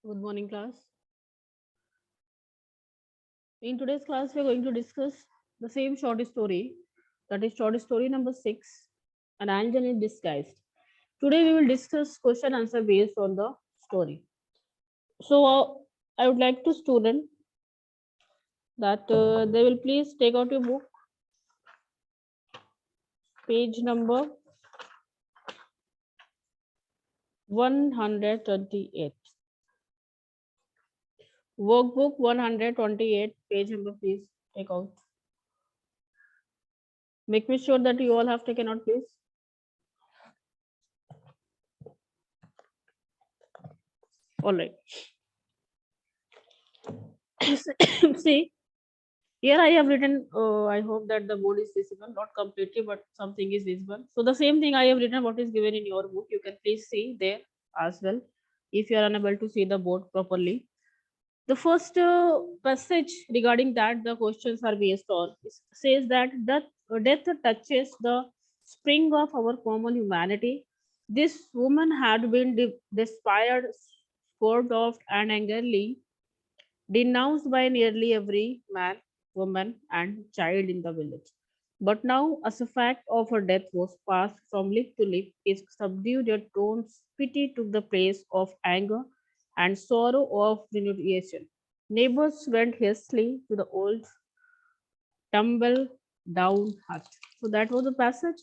Good morning, class. In today's class, we are going to discuss the same short story, that is short story number 6, An Angel in Disguise. Today, we will discuss question answer based on the story. So, I would like to student that they will please take out your book, page number 128. Workbook 128, page number, please take out. Make me sure that you all have taken out, please. All right. See, here I have written, I hope that the board is visible, not completely, but something is visible. So the same thing I have written, what is given in your book, you can please see there as well, if you are unable to see the board properly. The first passage regarding that the questions are based on says that death touches the spring of our common humanity. This woman had been despised, scourged off, and angrily denounced by nearly every man, woman, and child in the village. But now, as a fact of her death was passed from lip to lip, is subdued at tones, pity took the place of anger, and sorrow of renunciation. Neighbors went hastily to the old tumble down hut. So that was the passage.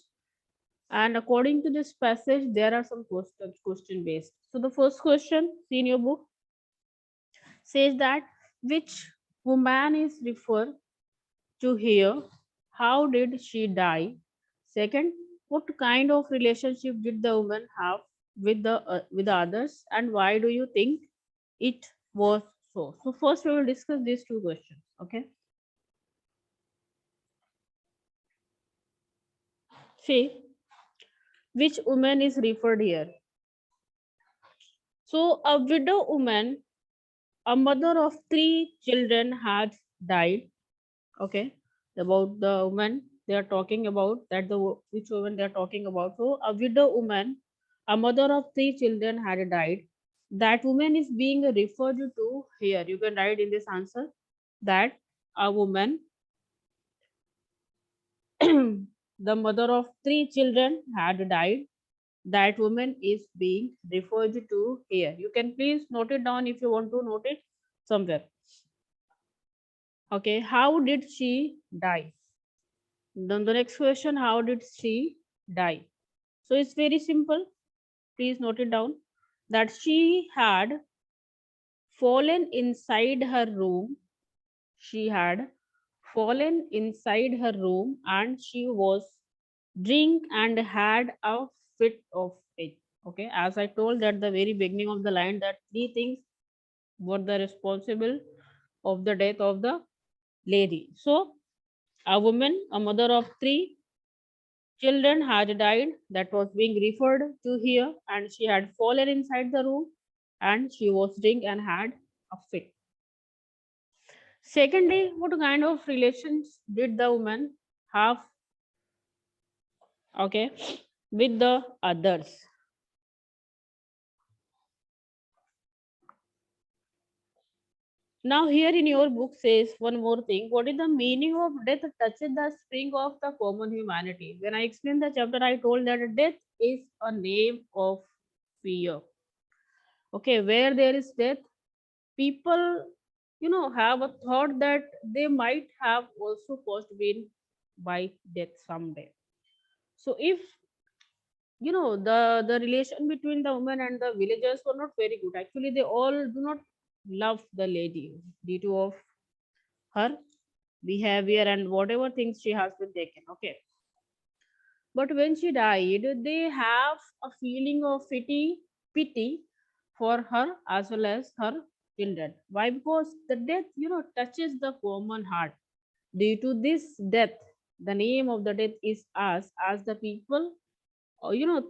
And according to this passage, there are some questions question based. So the first question, see in your book, says that which woman is referred to here? How did she die? Second, what kind of relationship did the woman have with the others, and why do you think it was so? So first, we will discuss these two questions. Okay. See, which woman is referred here? So a widow woman, a mother of three children, had died. Okay, about the woman they are talking about, that the which woman they are talking about. So a widow woman, a mother of three children, had died. That woman is being referred to here. You can write in this answer that a woman, the mother of three children, had died. That woman is being referred to here. You can please note it down if you want to note it somewhere. Okay, how did she die? Then the next question, how did she die? So it's very simple. Please note it down that she had fallen inside her room. She had fallen inside her room and she was drink and had a fit of it. Okay, as I told at the very beginning of the line that three things were the responsible of the death of the lady. So a woman, a mother of three children, had died, that was being referred to here, and she had fallen inside the room and she was drink and had a fit. Secondly, what kind of relations did the woman have, okay, with the others? Now here in your book says one more thing, what is the meaning of death touches the spring of the common humanity? When I explained the chapter, I told that death is a name of fear. Okay, where there is death, people have a thought that they might have also caused been by death someday. So if the relation between the woman and the villagers were not very good, actually they all do not love the lady due to of her behavior and whatever things she has been taken. Okay, but when she died they have a feeling of pity for her as well as her children. Why? Because the death touches the common heart. Due to this death, the name of the death is us, as the people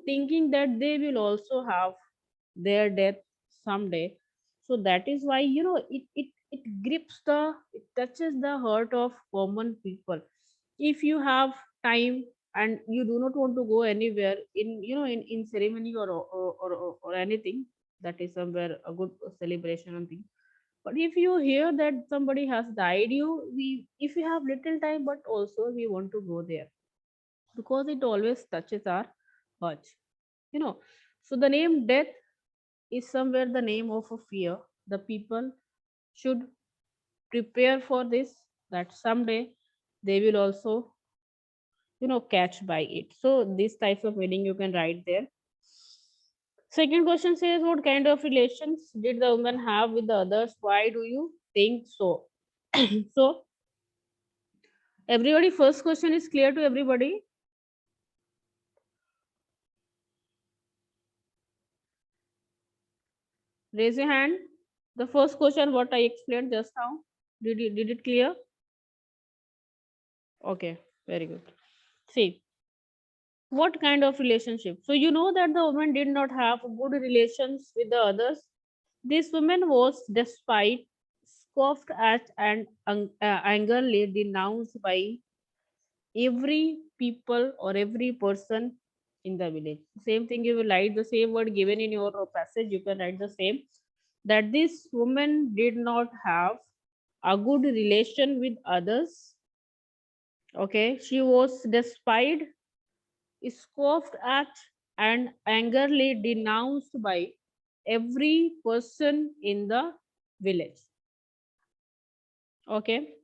thinking that they will also have their death someday. So that is why it grips the, it touches the heart of common people. If you have time and you do not want to go anywhere in in ceremony or anything, that is somewhere a good celebration and thing. But if you hear that somebody has died, if you have little time, but also we want to go there because it always touches our heart, you know. So the name death is somewhere the name of a fear. The people should prepare for this, that someday they will also, catch by it. So this types of meaning you can write there. Second question says, what kind of relations did the woman have with the others? Why do you think so? So everybody, first question is clear to everybody. Raise your hand. The first question, what I explained just now, did it clear? Okay, very good. See, what kind of relationship? So you know that the woman did not have good relations with the others. This woman was despite scoffed at and angrily denounced by every people or every person in the village. Same thing, you will write the same word given in your passage, you can write the same, that this woman did not have a good relation with others. Okay, she was despised, scoffed at, and angrily denounced by every person in the village. Okay,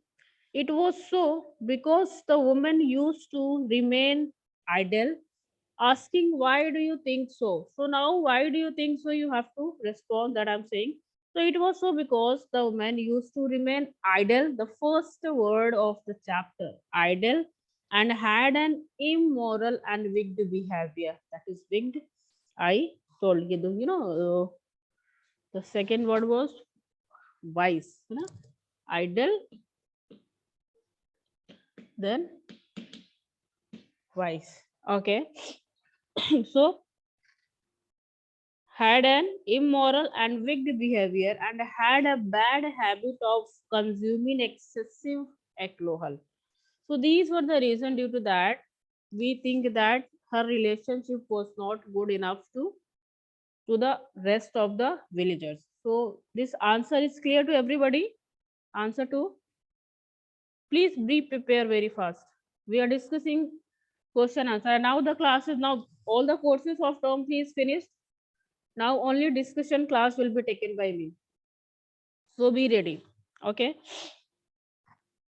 it was so because the woman used to remain idle, asking, why do you think so? So now, why do you think so? You have to respond that I'm saying. So it was so because the woman used to remain idle, the first word of the chapter, idle, and had an immoral and wicked behavior. That is wicked. I told you, the second word was wise. Idle, then wise. Okay. So had an immoral and wicked behavior and had a bad habit of consuming excessive alcohol. So these were the reason, due to that we think that her relationship was not good enough to the rest of the villagers. So this answer is clear to everybody. Answer to, please be prepare very fast. We are discussing question answer. And now the class is, now all the courses of term 3 is finished. Now only discussion class will be taken by me. So be ready. Okay.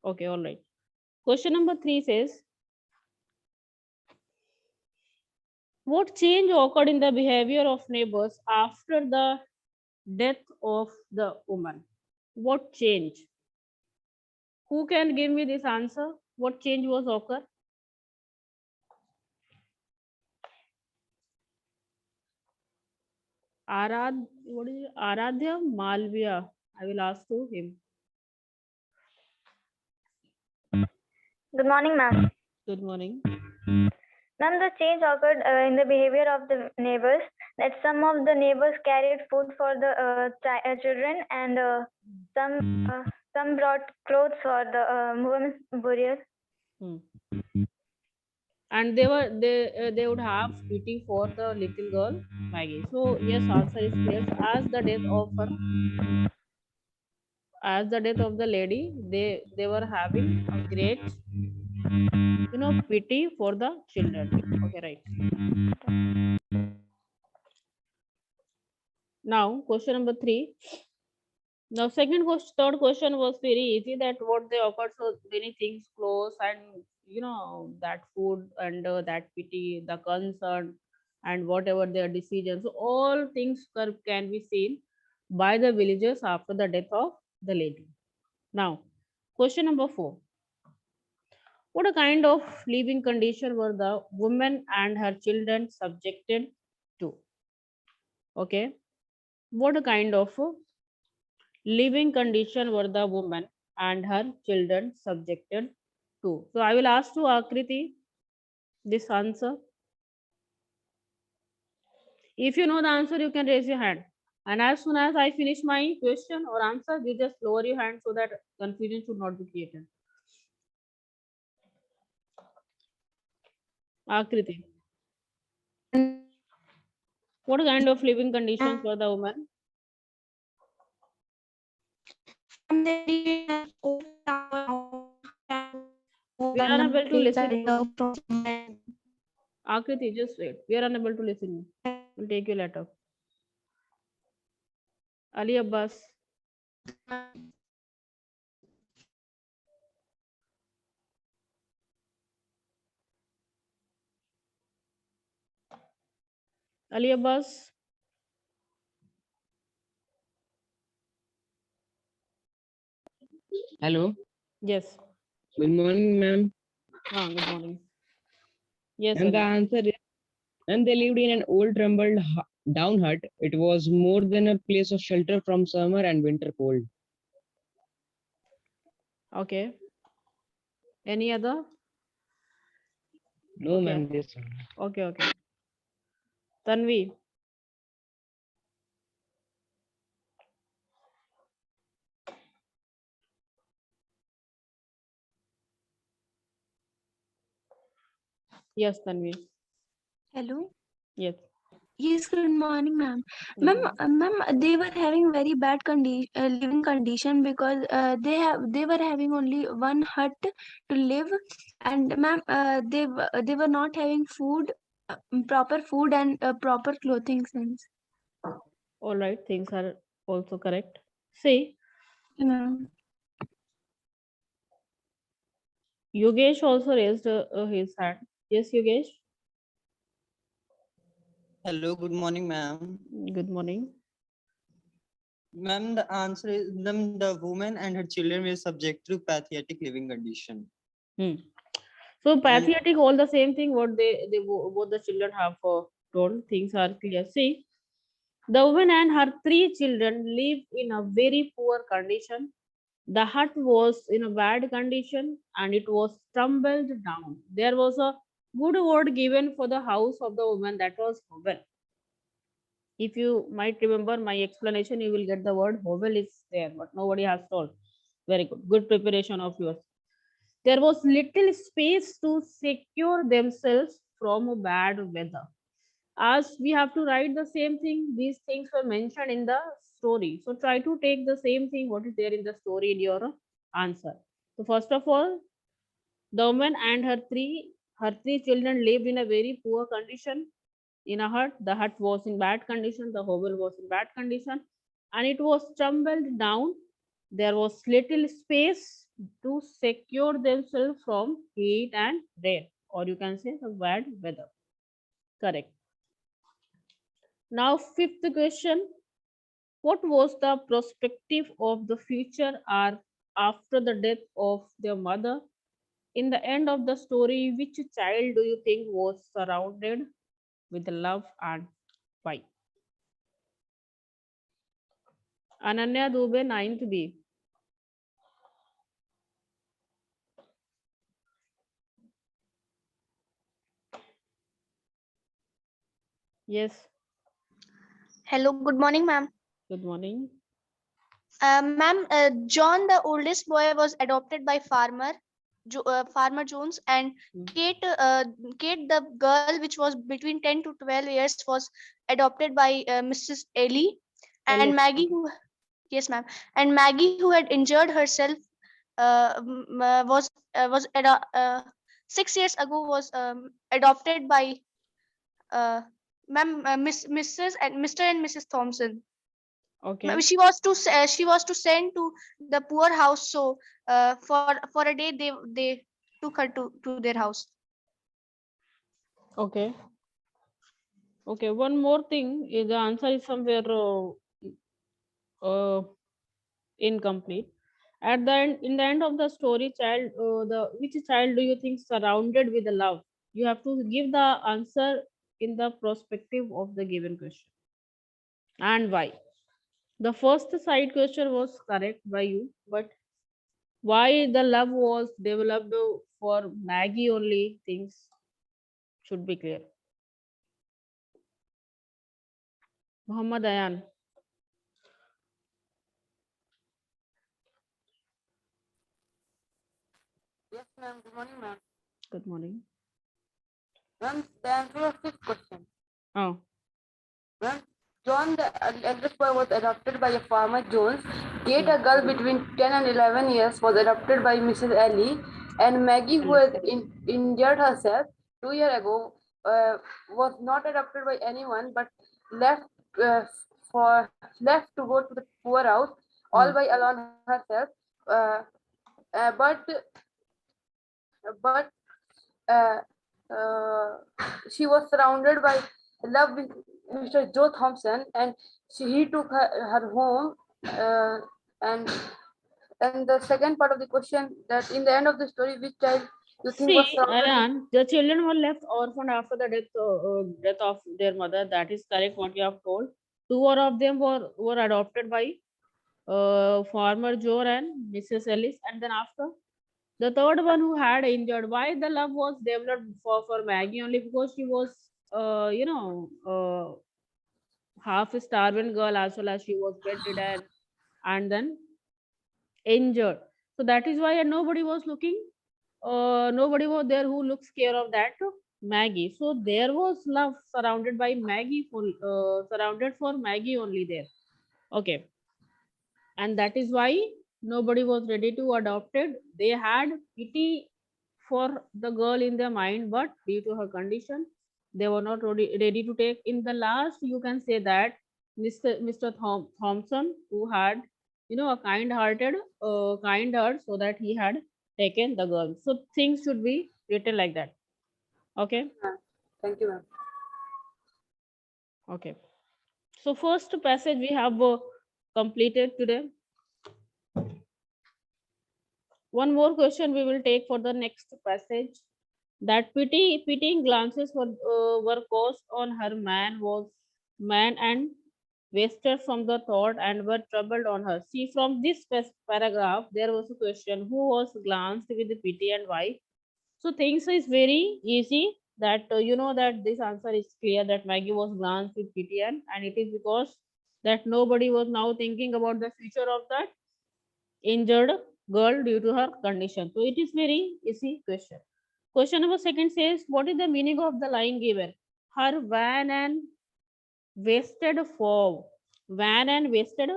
Okay. All right. Question number 3 says, what change occurred in the behavior of neighbors after the death of the woman? What change? Who can give me this answer? What change was occur? What is it? Aradhya Malviya. I will ask to him. Good morning, ma'am. Good morning. Ma'am, the change occurred in the behavior of the neighbors. That some of the neighbors carried food for the children, and some brought clothes for the women's burial. Hmm. And they would have pity for the little girl Maggie. So yes, answer is clear. So as the death of the lady, they were having a great, pity for the children. Okay, right. Now question number 3. Now second question, third question was very easy, that what they occurred. So many things, clothes, and that food, and that pity, the concern, and whatever their decisions, so all things can be seen by the villagers after the death of the lady. Now question number 4. What a kind of living condition were the woman and her children subjected to? Okay. What a kind of living condition were the woman and her children subjected to? So I will ask to Akriti this answer. If you know the answer, you can raise your hand. And as soon as I finish my question or answer, you just lower your hand so that confusion should not be created. Akriti. What kind of living conditions for the woman? We are unable to listen you. Akriti, just wait. We are unable to listen you. We'll take you later. Ali Abbas. Ali Abbas. Hello. Yes. Good morning, ma'am. Good morning. Yes, And the Ali. answer is, and they lived in an old tumbled down hut. It was more than a place of shelter from summer and winter cold. Okay. Any other? No, Okay. ma'am, this one. Okay. Tanvi. Yes, Tanvi. Hello. Yes. Yes, good morning, ma'am. Good morning. Ma'am, they were having very bad living condition because they were having only one hut to live, and ma'am, they were not having food, proper food and proper clothing sense. All right. Things are also correct. See, Ma'am. Yogesh also raised his hand. Yes, Yogesh. Hello, good morning, ma'am. Good morning. Ma'am, the answer is the woman and her children were subject to pathetic living condition. So patriotic, all the same thing. What both the children have told. Things are clear. See, the woman and her three children live in a very poor condition. The hut was in a bad condition and it was tumbled down. There was a good word given for the house of the woman, that was hovel. If you might remember my explanation, you will get the word hovel is there, but nobody has told. Very good. Good preparation of yours. There was little space to secure themselves from bad weather. As we have to write the same thing, these things were mentioned in the story. So try to take the same thing what is there in the story in your answer. So first of all, the woman and her three children lived in a very poor condition in a hut. The hut was in bad condition, the hovel was in bad condition, and it was tumbled down. There was little space to secure themselves from heat and rain, or you can say the bad weather. Correct. Now, fifth question. What was the perspective of the future are after the death of their mother? In the end of the story, which child do you think was surrounded with love and why? Ananya Dubey, 9th B. Yes, Hello, good morning, ma'am. good morning. Ma'am, John, the oldest boy, was adopted by Farmer Jones, and Hmm. Kate, the girl, which was between 10 to 12 years, was adopted by Mrs. Ellie, and Elliot. Maggie, yes, ma'am, and Maggie, who had injured herself, was 6 years ago, was adopted by Mrs. and Mr. and Mrs. Thompson. Okay, She was to send to the poor house, so for a day they took her to their house. okay, okay. One more thing is the answer is somewhere incomplete. At the end, in the end of the story, which child do you think surrounded with the love? You have to give the answer in the perspective of the given question and why. The first side question was correct by you, but why the love was developed for Maggie only, things should be clear. Muhammad Ayan, Yes, ma'am. Good morning, ma'am. good morning. Ma'am, the answer of this question. Oh, When John, the eldest boy, was adopted by a farmer Jones, Kate, a girl between 10 and 11 years, was adopted by Mrs. Ellie, and Maggie, who had injured herself 2 years ago, was not adopted by anyone but left left to go to the poor house all by alone herself. Uh, but uh, uh, she was surrounded by love with Mr. Joe Thompson, and he took her home. And the second part of the question, that in the end of the story, which child you think was See, surrounded with? Ayan, the children were left orphaned after the death of their mother. That is correct what you have told. Two of them were adopted by farmer Joe and Mrs. Ellis, and then after the third one who had injured. Why the love was developed for Maggie? Only because she was half starving girl, as well as she was bedridden and then injured. So that is why, and nobody was looking, nobody was there who looks care of that Maggie. So there was love surrounded by Maggie, surrounded for Maggie only there. Okay, and that is why nobody was ready to adopt it. They had pity for the girl in their mind, but due to her condition, they were not ready to take. In the last, you can say that Mr. Thompson, who had a kind heart, so that he had taken the girl. So things should be written like that. Okay. Thank you, ma'am. Okay. So first passage we have completed today. One more question we will take for the next passage. That pitying glances were cast on her man and wasted from the thought and were troubled on her. See, from this paragraph, there was a question: who was glanced with pity and why? So things is very easy that that this answer is clear, that Maggie was glanced with pity, and it is because that nobody was now thinking about the future of that injured girl due to her condition. So it is very easy question. Question number second says, what is the meaning of the line given? Her wan and wasted form. Wan and wasted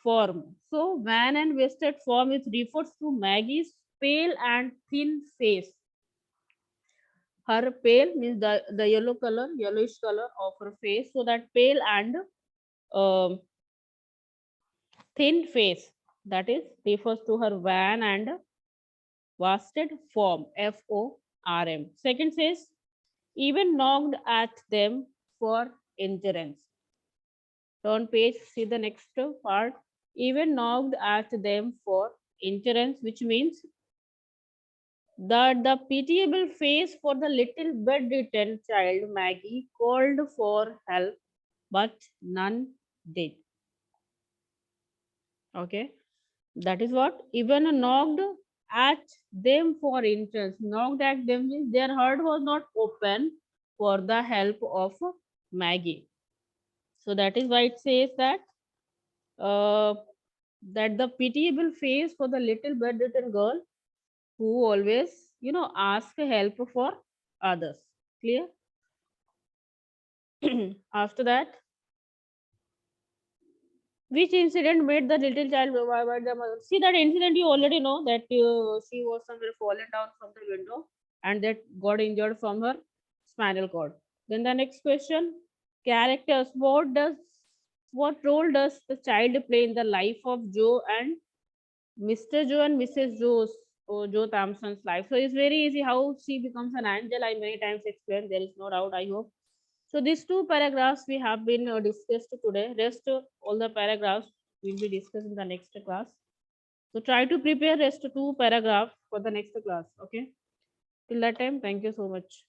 form. So wan and wasted form is refers to Maggie's pale and thin face. Her pale means the yellowish color of her face. So that pale and um thin face, that is refers to her wan and wasted form, FORM. Second says, even knocked at them for endurance. Turn page, see the next part. Even knocked at them for endurance, which means that the pitiable face for the little bedridden child Maggie called for help, but none did. Okay, that is what even knocked at them for entrance. Knocked at them means their heart was not open for the help of Maggie. So that is why it says that uh, that the pitiable face for the little bedridden girl who always ask help for others. Clear? After that, which incident made the little child revive the mother? See, that incident you already know, that she was somewhere fallen down from the window and that got injured from her spinal cord. Then the next question: characters. What role does the child play in the life of Joe and Mr. Joe and Mrs. Joe Thompson's life? So it's very easy how she becomes an angel. I many times explained. There is no doubt, I hope. So these two paragraphs we have been discussed today. Rest all the paragraphs will be discussed in the next class. So try to prepare rest two paragraphs for the next class. Okay. Till that time, thank you so much.